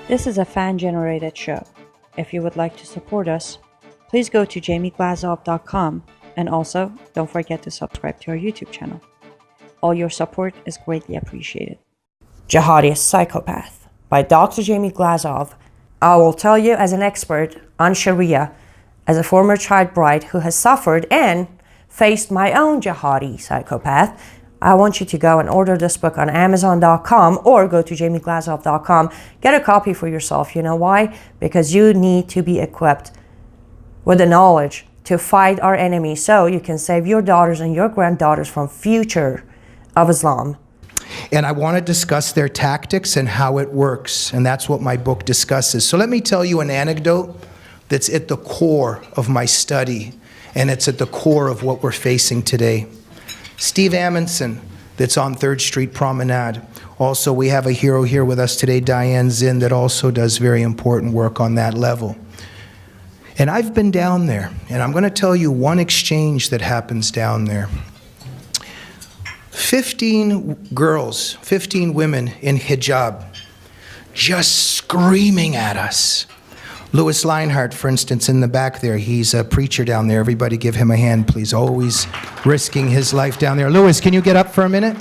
This is a fan-generated show. If you would like to support us, please go to jamieglazov.com, and also don't forget to subscribe to our YouTube channel. All your support is greatly appreciated. Jihadist Psychopath by Dr. Jamie Glazov. I will tell you as an expert on Sharia, as a former child bride who has suffered and faced my own jihadi psychopath. I want you to go and order this book on Amazon.com or go to jamieglazov.com. Get a copy for yourself. You know why? Because you need to be equipped with the knowledge to fight our enemy so you can save your daughters and your granddaughters from future of Islam. And I want to discuss their tactics and how it works. And that's what my book discusses. So let me tell you an anecdote that's at the core of my study. And it's at the core of what we're facing today. Steve Amundsen, that's on 3rd Street Promenade. Also, we have a hero here with us today, Diane Zinn, that also does very important work on that level. And I've been down there, and I'm going to tell you one exchange that happens down there. 15 girls, 15 women in hijab, just screaming at us. Louis Leinhardt, for instance, in the back there, he's a preacher down there. Everybody give him a hand, please. Always risking his life down there. Louis, can you get up for a minute?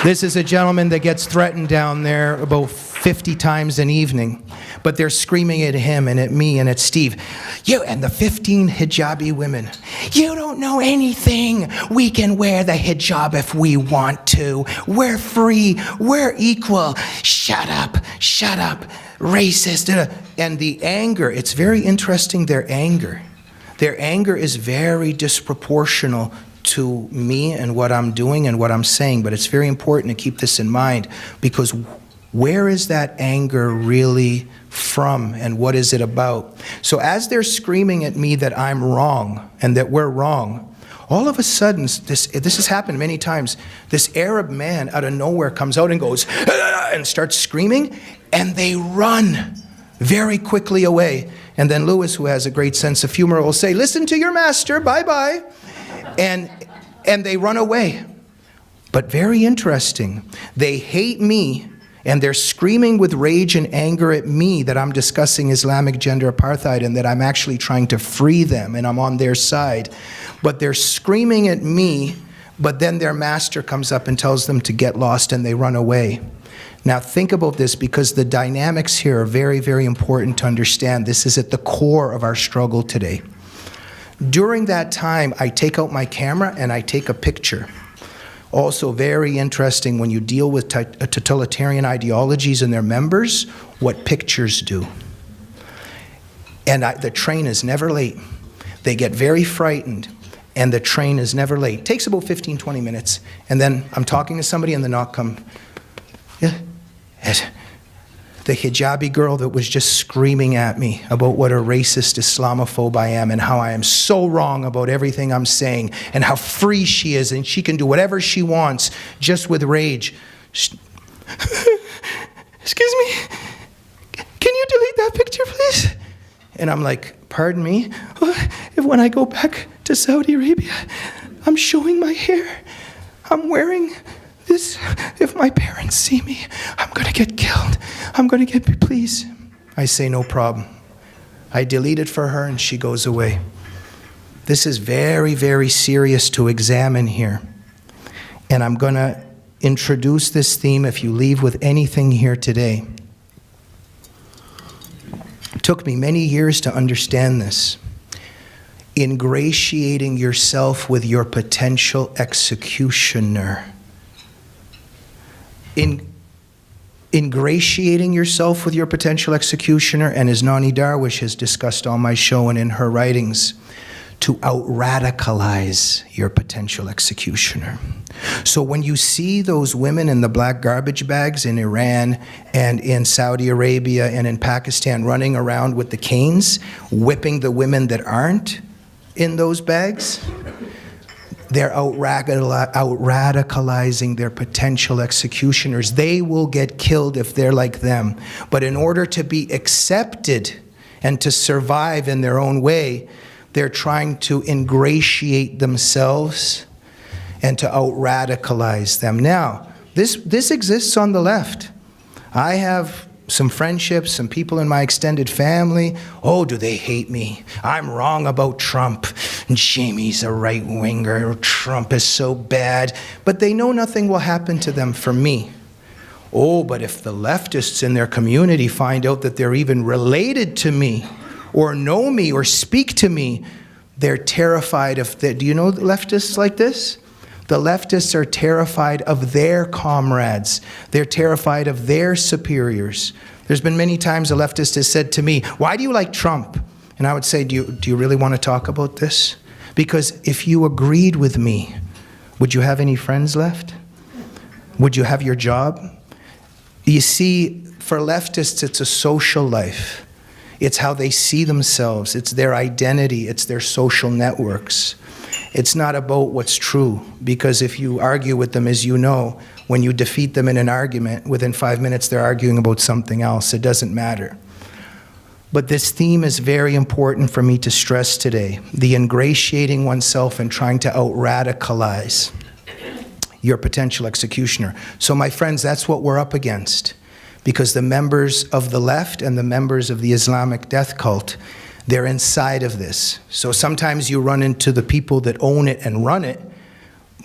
This is a gentleman that gets threatened down there about 50 times an evening. But they're screaming at him and at me and at Steve. You and the 15 hijabi women. You don't know anything. We can wear the hijab if we want to. We're free. We're equal. Shut up. Shut up. Racist. And the anger, it's very interesting, their anger. Their anger is very disproportional to me and what I'm doing and what I'm saying. But it's very important to keep this in mind, because where is that anger really from and what is it about? So as they're screaming at me that I'm wrong and that we're wrong, all of a sudden, this has happened many times, this Arab man out of nowhere comes out and goes, "Ah!" and starts screaming, and they run very quickly away. And then Louis, who has a great sense of humor, will say, "Listen to your master, bye-bye." And they run away. But very interesting, they hate me, and they're screaming with rage and anger at me that I'm discussing Islamic gender apartheid and that I'm actually trying to free them and I'm on their side. But they're screaming at me, but then their master comes up and tells them to get lost and they run away. Now think about this, because the dynamics here are very, very important to understand. This is at the core of our struggle today. During that time, I take out my camera and I take a picture. Also very interesting, when you deal with totalitarian ideologies and their members, what pictures do. And the train is never late. They get very frightened, and the train is never late. It takes about 15, 20 minutes. And then I'm talking to somebody and the knock comes. Yeah. The hijabi girl that was just screaming at me about what a racist Islamophobe I am and how I am so wrong about everything I'm saying and how free she is and she can do whatever she wants just with rage. Excuse me, can you delete that picture, please? And I'm like, pardon me? If when I go back to Saudi Arabia, I'm showing my hair, I'm wearing this, if my parents see me, I'm gonna get killed. I'm gonna get, please. I say, no problem. I delete it for her and she goes away. This is very, very serious to examine here. And I'm gonna introduce this theme if you leave with anything here today. It took me many years to understand this. Ingratiating yourself with your potential executioner. Ingratiating yourself with your potential executioner, and as Nani Darwish has discussed on my show and in her writings, to out-radicalize your potential executioner. So when you see those women in the black garbage bags in Iran and in Saudi Arabia and in Pakistan running around with the canes, whipping the women that aren't in those bags, they're out-radicalizing their potential executioners. They will get killed if they're like them. But in order to be accepted and to survive in their own way, they're trying to ingratiate themselves and to out-radicalize them. Now, this exists on the left. I have some friendships, some people in my extended family. Oh, do they hate me? I'm wrong about Trump. Jamie's a right-winger. Trump is so bad. But they know nothing will happen to them from me. Oh, but if the leftists in their community find out that they're even related to me, or know me, or speak to me, they're terrified of that. Do you know leftists like this? The leftists are terrified of their comrades. They're terrified of their superiors. There's been many times a leftist has said to me, why do you like Trump? And I would say, do you really want to talk about this? Because if you agreed with me, would you have any friends left? Would you have your job? You see, for leftists, it's a social life. It's how they see themselves. It's their identity. It's their social networks. It's not about what's true, because if you argue with them, as you know, when you defeat them in an argument, within 5 minutes they're arguing about something else. It doesn't matter. But this theme is very important for me to stress today, the ingratiating oneself and trying to out-radicalize your potential executioner. So my friends, that's what we're up against, because the members of the left and the members of the Islamic death cult, they're inside of this. So sometimes you run into the people that own it and run it,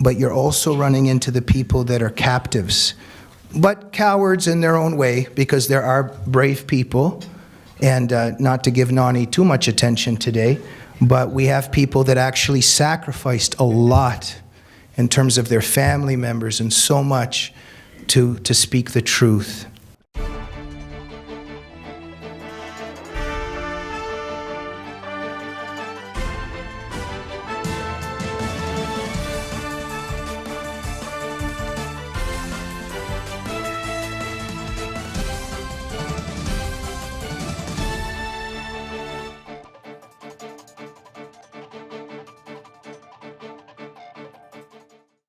but you're also running into the people that are captives, but cowards in their own way, because there are brave people. And not to give Nani too much attention today, but we have people that actually sacrificed a lot in terms of their family members and so much to speak the truth.